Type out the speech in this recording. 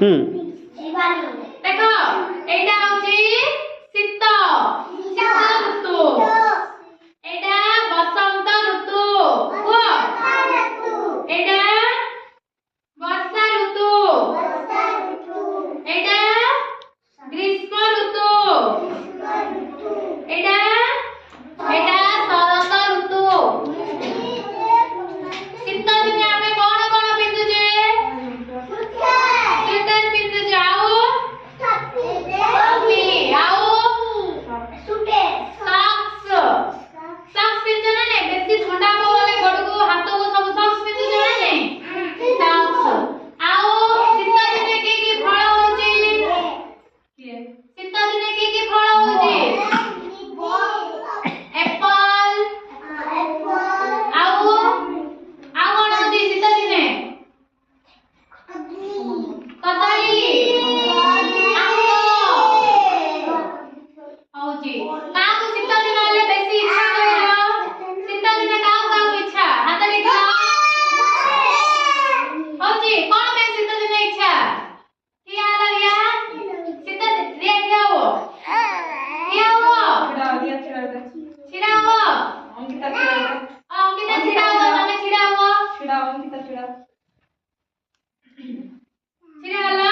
देखो एटा होची शीत शीत ऋतु एटा बसंत ऋतु को एटा वर्षा ऋतु एटा ग्रीष्म ऋतु एटा एटा शरत ऋतु शीत दिने आमे कोन कोन पिंदु जे स्वेटर पिंदु जाओ टोपी आओ सॉक्स सॉक्स पिंदु ना ने बेसी ठंडा बोले गोड़ को हाथ को सब सॉक्स पिंदु जाना ने सॉक्स आओ शीत दिने की फल होची शीत दिने की फल होची एप्पल आओ आओ कोन होची शीत दिने कदली आंब होची काको शीत दिन वाले बेसी इच्छा करियो शीत दिने काको इच्छा हाथ देखो होची कोन में शीत दिने इच्छा किया लगिया शीत रे किया हो छिड़ा हो अंकिता छिड़ा हो तने छिड़ा हो छिड़ा हल्ला